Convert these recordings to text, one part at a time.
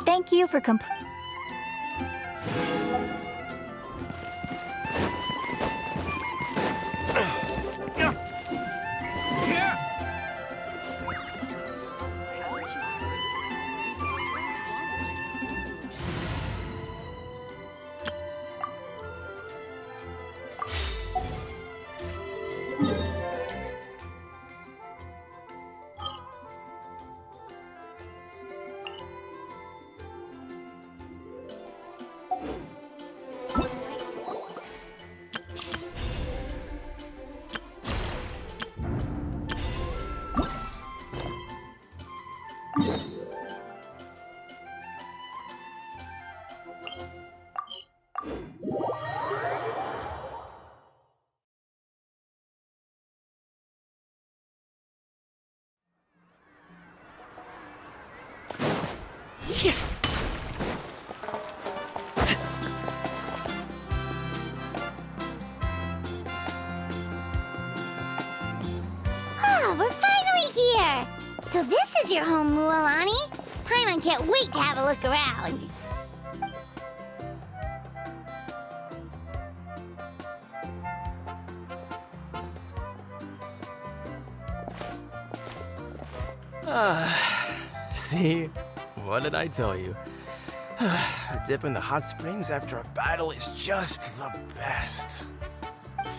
Thank you for Oh, we're finally here! So this is your home, Mualani? Paimon can't wait to have a look around. See? What did I tell you? A dip in the hot springs after a battle is just the best.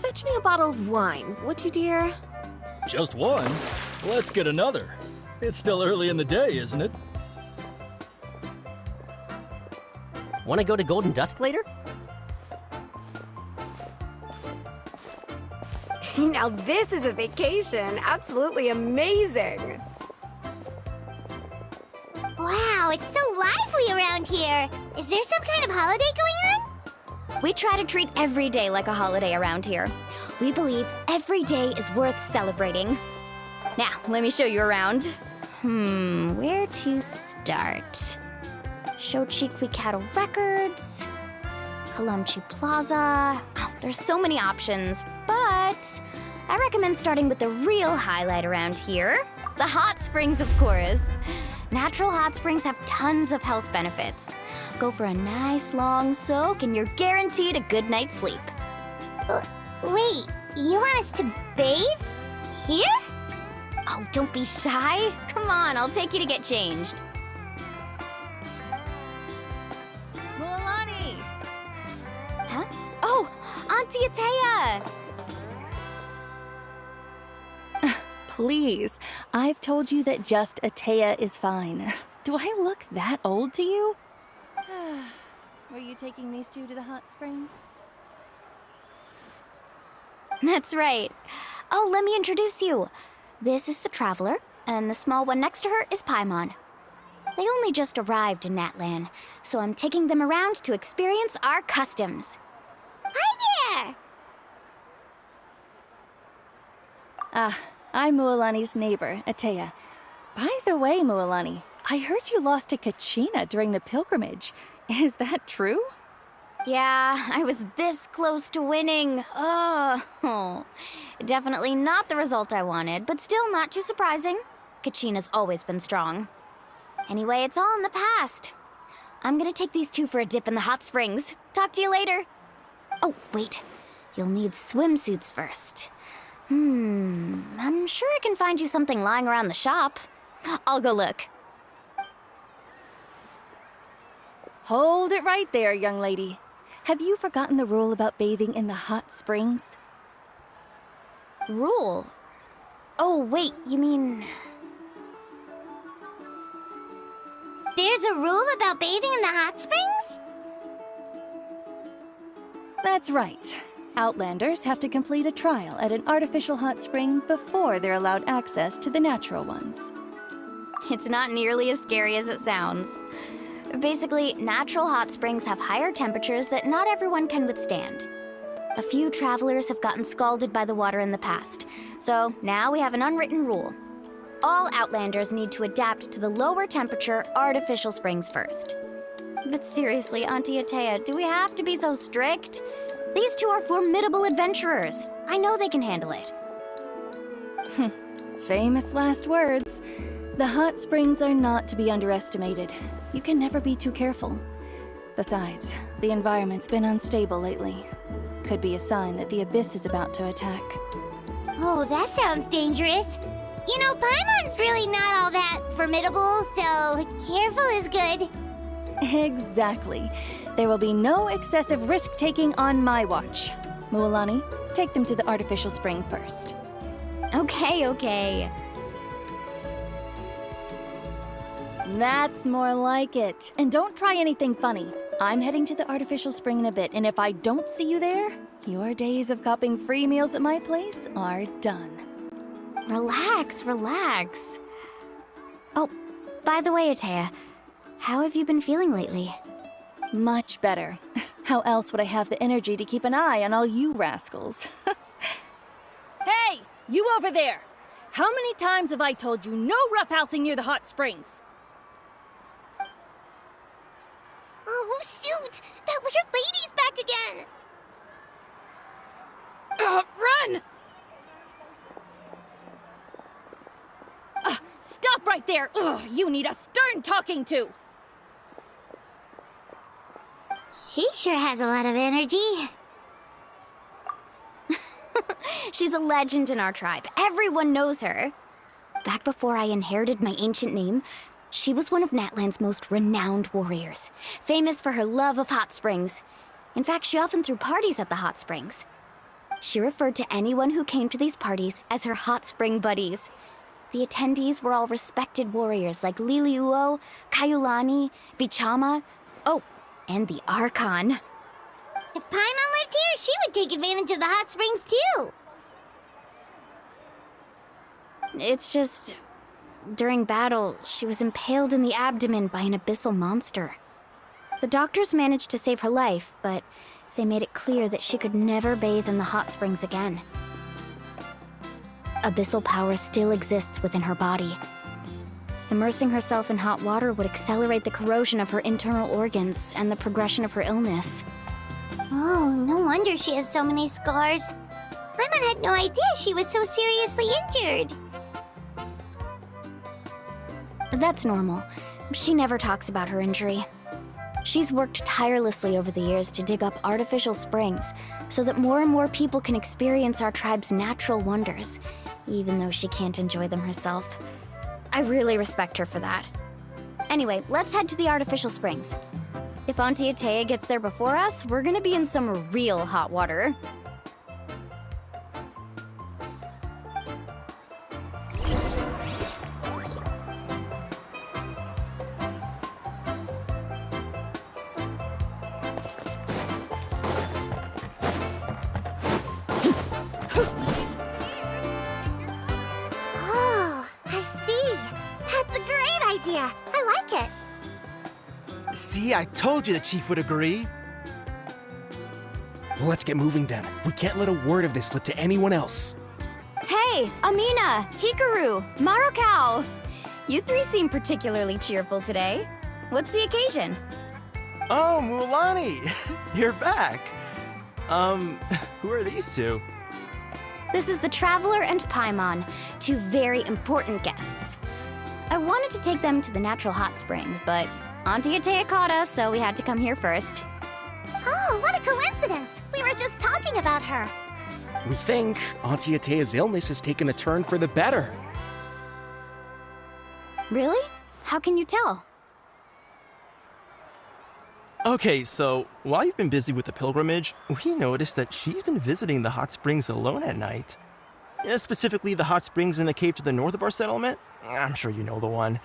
Fetch me a bottle of wine, would you, dear? Just one? Let's get another. It's still early in the day, isn't it? Want to go to Golden Dusk later? Now this is a vacation. Absolutely amazing. Wow, it's so lively around here. Is there some kind of holiday going on? We try to treat every day like a holiday around here. We believe every day is worth celebrating. Now, let me show you around. Where to start? Shochiqui Cattle Records, Kalumchi Plaza. Oh, there's so many options, but I recommend starting with the real highlight around here, the hot springs, of course. Natural hot springs have tons of health benefits. Go for a nice long soak and you're guaranteed a good night's sleep. Wait, you want us to bathe? Here? Oh, don't be shy. Come on, I'll take you to get changed. Mualani! Huh? Oh, Auntie Atea! Please, I've told you that just Atea is fine. Do I look that old to you? Were you taking these two to the hot springs? That's right. Oh, let me introduce you. This is the Traveler, and the small one next to her is Paimon. They only just arrived in Natlan, so I'm taking them around to experience our customs. Hi there! I'm Mualani's neighbor, Atea. By the way, Mualani, I heard you lost to Kachina during the pilgrimage. Is that true? Yeah, I was this close to winning. Oh, definitely not the result I wanted, but still not too surprising. Kachina's always been strong. Anyway, it's all in the past. I'm gonna take these two for a dip in the hot springs. Talk to you later. Oh, wait. You'll need swimsuits first. I'm sure I can find you something lying around the shop. I'll go look. Hold it right there, young lady. Have you forgotten the rule about bathing in the hot springs? Rule? Oh, wait, you mean... There's a rule about bathing in the hot springs? That's right. Outlanders have to complete a trial at an artificial hot spring before they're allowed access to the natural ones. It's not nearly as scary as it sounds. Basically, natural hot springs have higher temperatures that not everyone can withstand. A few travelers have gotten scalded by the water in the past, so now we have an unwritten rule. All Outlanders need to adapt to the lower temperature artificial springs first. But seriously, Auntie Atea, do we have to be so strict? These two are formidable adventurers. I know they can handle it. Famous last words. The hot springs are not to be underestimated. You can never be too careful. Besides, the environment's been unstable lately. Could be a sign that the abyss is about to attack. Oh, that sounds dangerous. You know, Paimon's really not all that formidable, so careful is good. Exactly. There will be no excessive risk-taking on my watch. Mualani, take them to the artificial spring first. Okay. That's more like it. And don't try anything funny. I'm heading to the artificial spring in a bit, and if I don't see you there, your days of copping free meals at my place are done. Relax. Oh, by the way, Atea, how have you been feeling lately? Much better. How else would I have the energy to keep an eye on all you rascals? Hey, you over there! How many times have I told you no roughhousing near the hot springs? Oh, shoot! That weird lady's back again! Run! Stop right there! Ugh, you need a stern talking to! She sure has a lot of energy. She's a legend in our tribe. Everyone knows her. Back before I inherited my ancient name, she was one of Natlan's most renowned warriors, famous for her love of hot springs. In fact, she often threw parties at the hot springs. She referred to anyone who came to these parties as her hot spring buddies. The attendees were all respected warriors like Liliuo, Kaiulani, Vichama, oh, and the Archon. If Paimon lived here, she would take advantage of the hot springs too. It's just, during battle, she was impaled in the abdomen by an abyssal monster. The doctors managed to save her life, but they made it clear that she could never bathe in the hot springs again. Abyssal power still exists within her body. Immersing herself in hot water would accelerate the corrosion of her internal organs and the progression of her illness. Oh, no wonder she has so many scars. Paimon had no idea she was so seriously injured. That's normal. She never talks about her injury. She's worked tirelessly over the years to dig up artificial springs so that more and more people can experience our tribe's natural wonders, even though she can't enjoy them herself. I really respect her for that. Anyway, let's head to the artificial springs. If Auntie Atea gets there before us, we're gonna be in some real hot water. Oh, I see. That's a great idea. I like it. See, I told you the chief would agree. Well, let's get moving then. We can't let a word of this slip to anyone else. Hey, Amina, Hikaru, Marukau! You three seem particularly cheerful today. What's the occasion? Oh, Mualani! You're back! Who are these two? This is the Traveler and Paimon, two very important guests. I wanted to take them to the natural hot springs, but Auntie Atea caught us, so we had to come here first. Oh, what a coincidence. We were just talking about her. We think Auntie Atea's illness has taken a turn for the better. Really? How can you tell? Okay, so while you've been busy with the pilgrimage, we noticed that she's been visiting the hot springs alone at night. Specifically, the hot springs in the cave to the north of our settlement. I'm sure you know the one.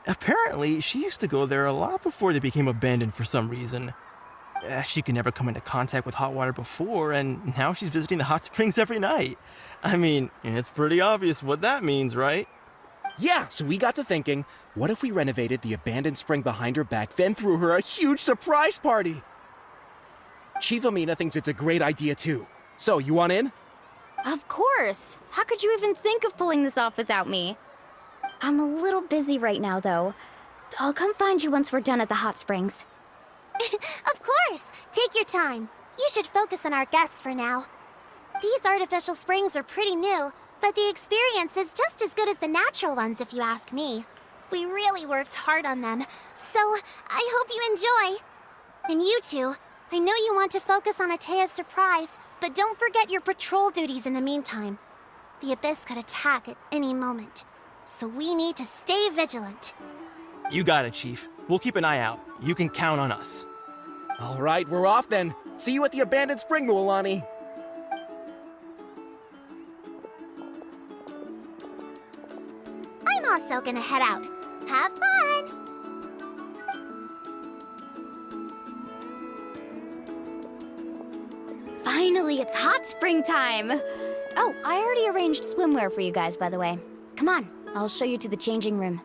Apparently, she used to go there a lot before they became abandoned for some reason. She could never come into contact with hot water before, and now she's visiting the hot springs every night. I mean, it's pretty obvious what that means, right? Yeah, so we got to thinking, what if we renovated the abandoned spring behind her back, then threw her a huge surprise party? Chief Amina thinks it's a great idea too. So, you want in? Of course! How could you even think of pulling this off without me? I'm a little busy right now, though. I'll come find you once we're done at the hot springs. Of course! Take your time. You should focus on our guests for now. These artificial springs are pretty new, but the experience is just as good as the natural ones if you ask me. We really worked hard on them, so I hope you enjoy. And you two, I know you want to focus on Atea's surprise, but don't forget your patrol duties in the meantime. The Abyss could attack at any moment, so we need to stay vigilant. You got it, Chief. We'll keep an eye out. You can count on us. All right, we're off then. See you at the abandoned spring, Mualani. I'm also gonna head out. Have fun! Finally, it's hot spring time! Oh, I already arranged swimwear for you guys, by the way. Come on, I'll show you to the changing room.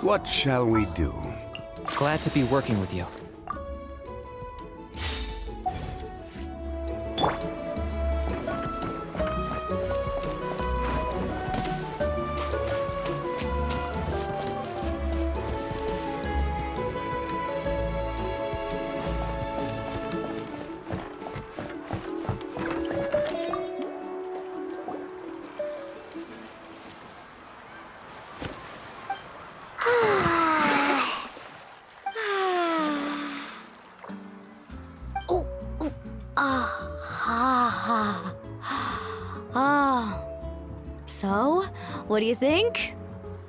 What shall we do? Glad to be working with you. So, what do you think?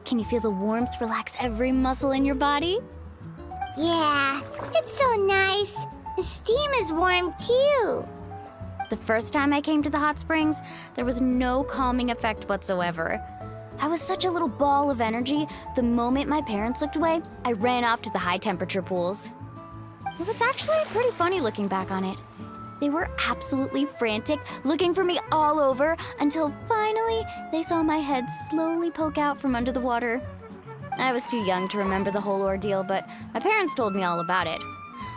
Can you feel the warmth relax every muscle in your body? Yeah, it's so nice. The steam is warm too. The first time I came to the hot springs, there was no calming effect whatsoever. I was such a little ball of energy, the moment my parents looked away, I ran off to the high temperature pools. It was actually pretty funny looking back on it. They were absolutely frantic, looking for me all over, until finally they saw my head slowly poke out from under the water. I was too young to remember the whole ordeal, but my parents told me all about it.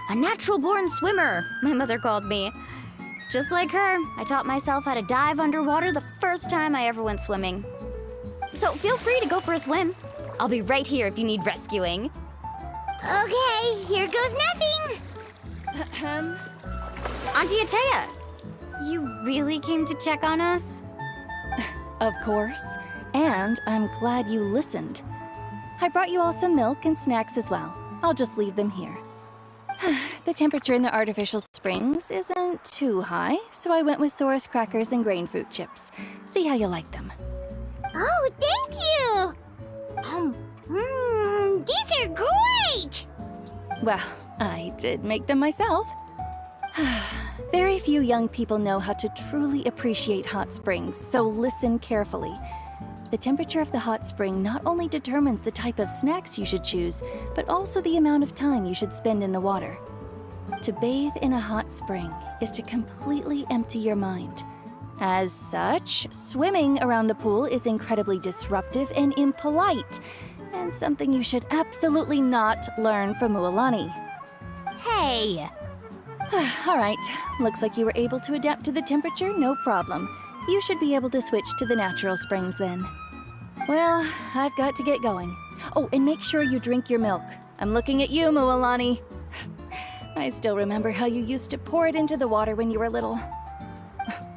A natural-born swimmer, my mother called me. Just like her, I taught myself how to dive underwater the first time I ever went swimming. So feel free to go for a swim. I'll be right here if you need rescuing. Okay, here goes nothing. Auntie Atea, you really came to check on us? Of course. And I'm glad you listened. I brought you all some milk and snacks as well. I'll just leave them here. The temperature in the artificial springs isn't too high, so I went with Saurus crackers and grain fruit chips. See how you like them. Oh, thank you! These are great! Well, I did make them myself. Very few young people know how to truly appreciate hot springs, so listen carefully. The temperature of the hot spring not only determines the type of snacks you should choose, but also the amount of time you should spend in the water. To bathe in a hot spring is to completely empty your mind. As such, swimming around the pool is incredibly disruptive and impolite, and something you should absolutely not learn from Mualani. Hey! All right, looks like you were able to adapt to the temperature, no problem. You should be able to switch to the natural springs then. Well, I've got to get going. Oh, and make sure you drink your milk. I'm looking at you, Mualani. I still remember how you used to pour it into the water when you were little.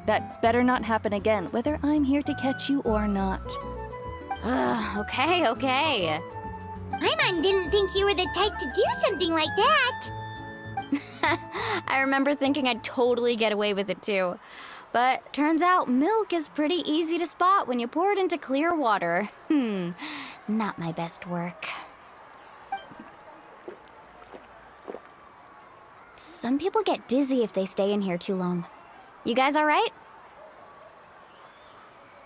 That better not happen again, whether I'm here to catch you or not. Okay. Paimon didn't think you were the type to do something like that. I remember thinking I'd totally get away with it too. But turns out milk is pretty easy to spot when you pour it into clear water. Not my best work. Some people get dizzy if they stay in here too long. You guys all right?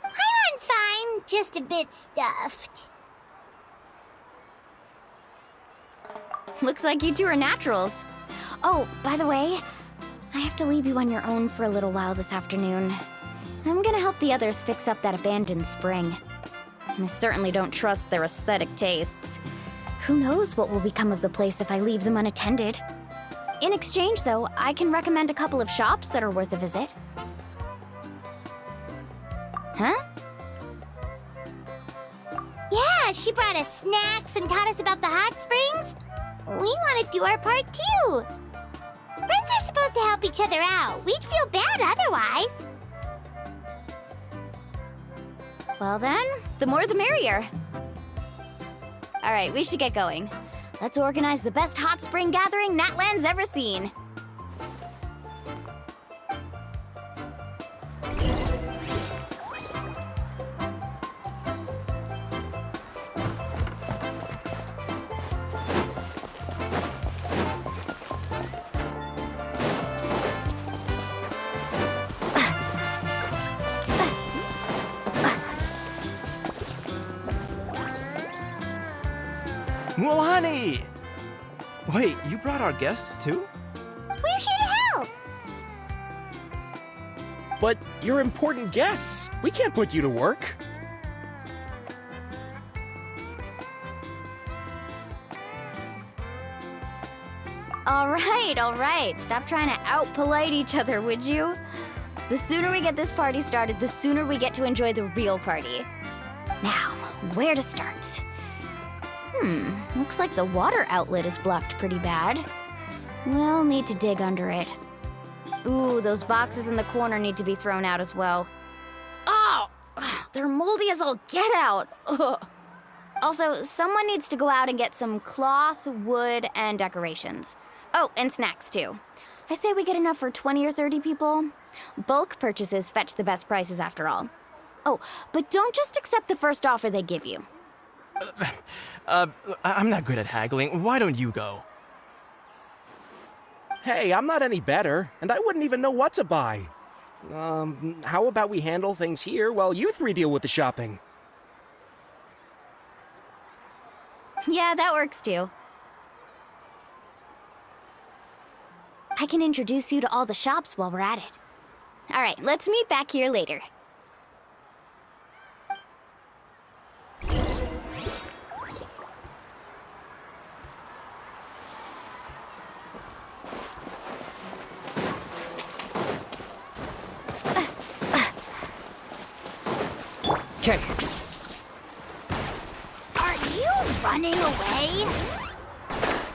Paimon's fine, just a bit stuffed. Looks like you two are naturals. Oh, by the way, I have to leave you on your own for a little while this afternoon. I'm gonna help the others fix up that abandoned spring. I certainly don't trust their aesthetic tastes. Who knows what will become of the place if I leave them unattended? In exchange, though, I can recommend a couple of shops that are worth a visit. Huh? Yeah, she brought us snacks and taught us about the hot springs. We want to do our part too. Friends are supposed to help each other out. We'd feel bad otherwise. Well then, the more the merrier. All right, we should get going. Let's organize the best hot spring gathering Natlan's ever seen. Mulani! Wait, you brought our guests too? We're here to help. But you're important guests. We can't put you to work. All right. Stop trying to out-polite each other, would you? The sooner we get this party started, the sooner we get to enjoy the real party. Now, where to start? Looks like the water outlet is blocked pretty bad. We'll need to dig under it. Ooh, those boxes in the corner need to be thrown out as well. Oh, they're moldy as all get out. Ugh. Also, someone needs to go out and get some cloth, wood, and decorations. Oh, and snacks too. I say we get enough for 20 or 30 people. Bulk purchases fetch the best prices after all. Oh, but don't just accept the first offer they give you. I'm not good at haggling. Why don't you go? Hey, I'm not any better, and I wouldn't even know what to buy. How about we handle things here while you three deal with the shopping? Yeah, that works too. I can introduce you to all the shops while we're at it. All right, let's meet back here later. Okay. Are you running away?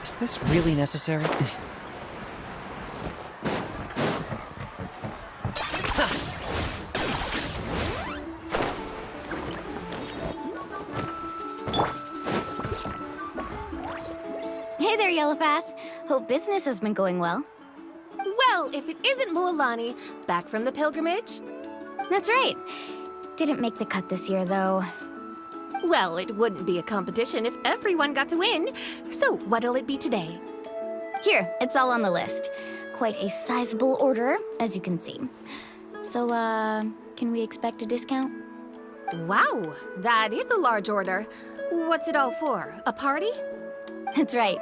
Is this really necessary? Hey there, Yellowpath. Hope business has been going well. Well, if it isn't Moalani, back from the pilgrimage? That's right. Didn't make the cut this year, though. Well, it wouldn't be a competition if everyone got to win. So, what'll it be today? Here, it's all on the list. Quite a sizable order, as you can see. So, can we expect a discount? Wow, that is a large order. What's it all for? A party? That's right.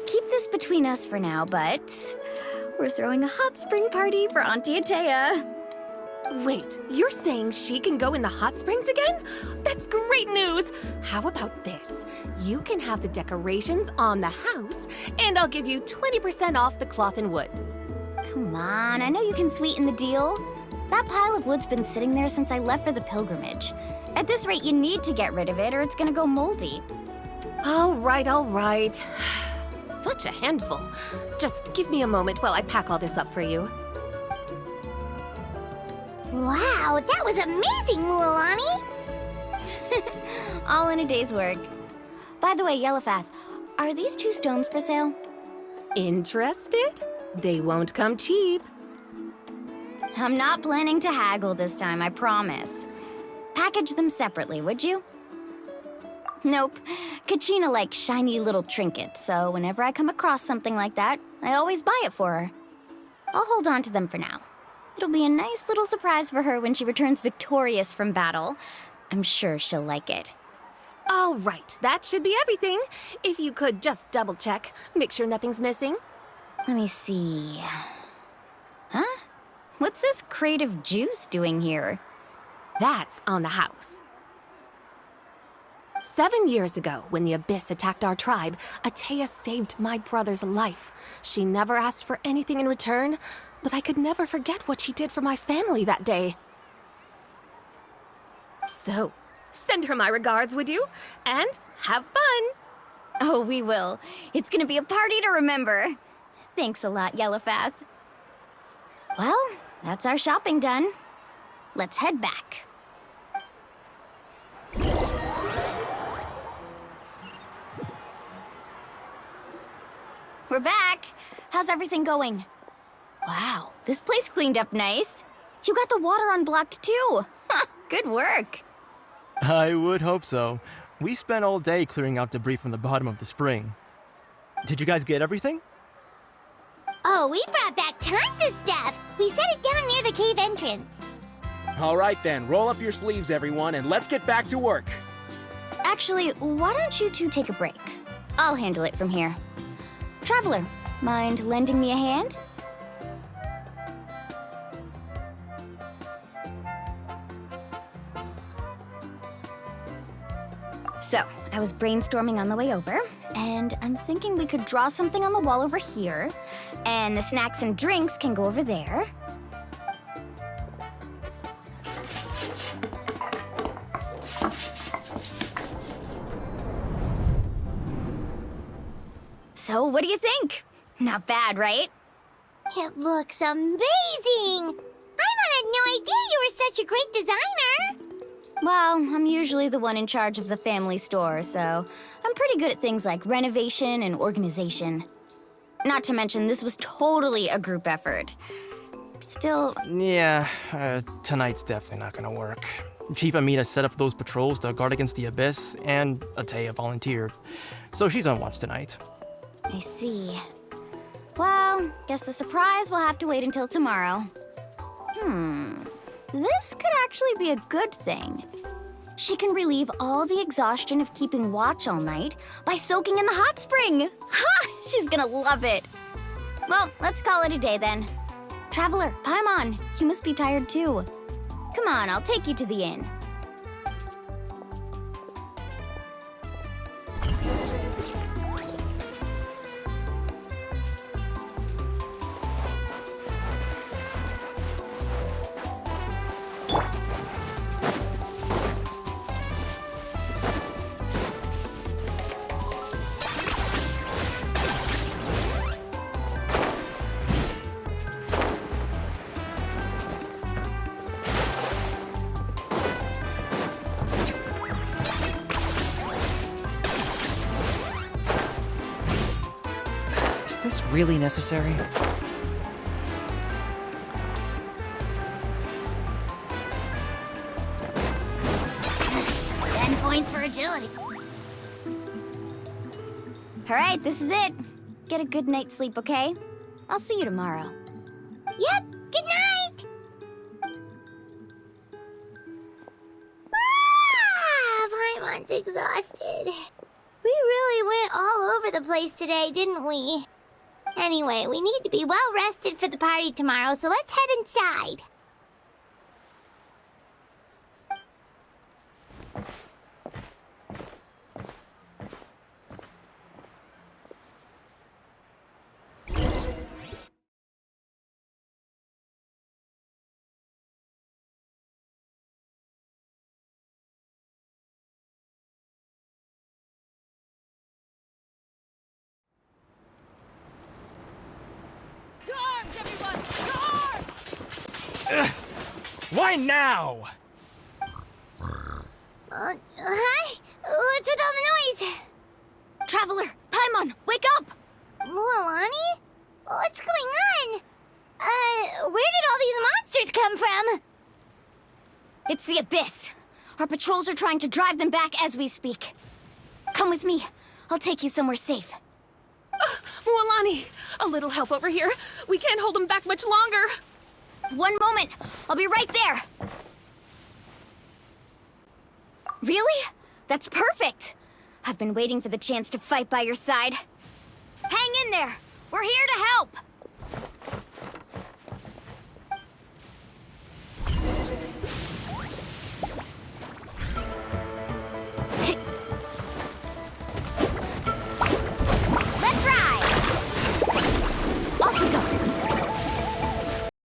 Keep this between us for now, but we're throwing a hot spring party for Auntie Atea. Wait, you're saying she can go in the hot springs again? That's great news! How about this? You can have the decorations on the house, and I'll give you 20% off the cloth and wood. Come on, I know you can sweeten the deal. That pile of wood's been sitting there since I left for the pilgrimage. At this rate, you need to get rid of it or it's gonna go moldy. All right. Such a handful. Just give me a moment while I pack all this up for you. Wow, that was amazing, Mualani! All in a day's work. By the way, Yellowpath, are these 2 stones for sale? Interested? They won't come cheap. I'm not planning to haggle this time, I promise. Package them separately, would you? Nope. Kachina likes shiny little trinkets, so whenever I come across something like that, I always buy it for her. I'll hold on to them for now. It'll be a nice little surprise for her when she returns victorious from battle. I'm sure she'll like it. All right, that should be everything. If you could just double check, make sure nothing's missing. Let me see. Huh? What's this crate of juice doing here? That's on the house. 7 years ago, when the Abyss attacked our tribe, Atea saved my brother's life. She never asked for anything in return, but I could never forget what she did for my family that day. So, send her my regards, would you? And have fun! Oh, we will. It's gonna be a party to remember. Thanks a lot, Yellowfath. Well, that's our shopping done. Let's head back. We're back. How's everything going? Wow, this place cleaned up nice. You got the water unblocked too. Good work. I would hope so. We spent all day clearing out debris from the bottom of the spring. Did you guys get everything? Oh, we brought back tons of stuff. We set it down near the cave entrance. All right then, roll up your sleeves, everyone, and let's get back to work. Actually, why don't you two take a break? I'll handle it from here. Traveler, mind lending me a hand? So, I was brainstorming on the way over, and I'm thinking we could draw something on the wall over here, and the snacks and drinks can go over there. So, what do you think? Not bad, right? It looks amazing! Paimon had no idea you were such a great designer! Well, I'm usually the one in charge of the family store, so I'm pretty good at things like renovation and organization. Not to mention, this was totally a group effort. Still... Yeah, tonight's definitely not gonna work. Chief Amina set up those patrols to guard against the Abyss, and Atea volunteered. So she's on watch tonight. I see. Well, guess the surprise will have to wait until tomorrow. This could actually be a good thing. She can relieve all the exhaustion of keeping watch all night by soaking in the hot spring. Ha! She's gonna love it. Well, let's call it a day then. Traveler, Paimon, you must be tired too. Come on, I'll take you to the inn. Is this really necessary? 10 points for agility. All right, this is it. Get a good night's sleep, okay? I'll see you tomorrow. Yep, good night! Paimon's exhausted. We really went all over the place today, didn't we? Anyway, we need to be well rested for the party tomorrow, so let's head inside. Why now? Hi? What's with all the noise? Traveler, Paimon, wake up! Mualani? What's going on? Where did all these monsters come from? It's the Abyss. Our patrols are trying to drive them back as we speak. Come with me. I'll take you somewhere safe. Mualani, a little help over here. We can't hold them back much longer. One moment. I'll be right there. Really? That's perfect! I've been waiting for the chance to fight by your side. Hang in there! We're here to help!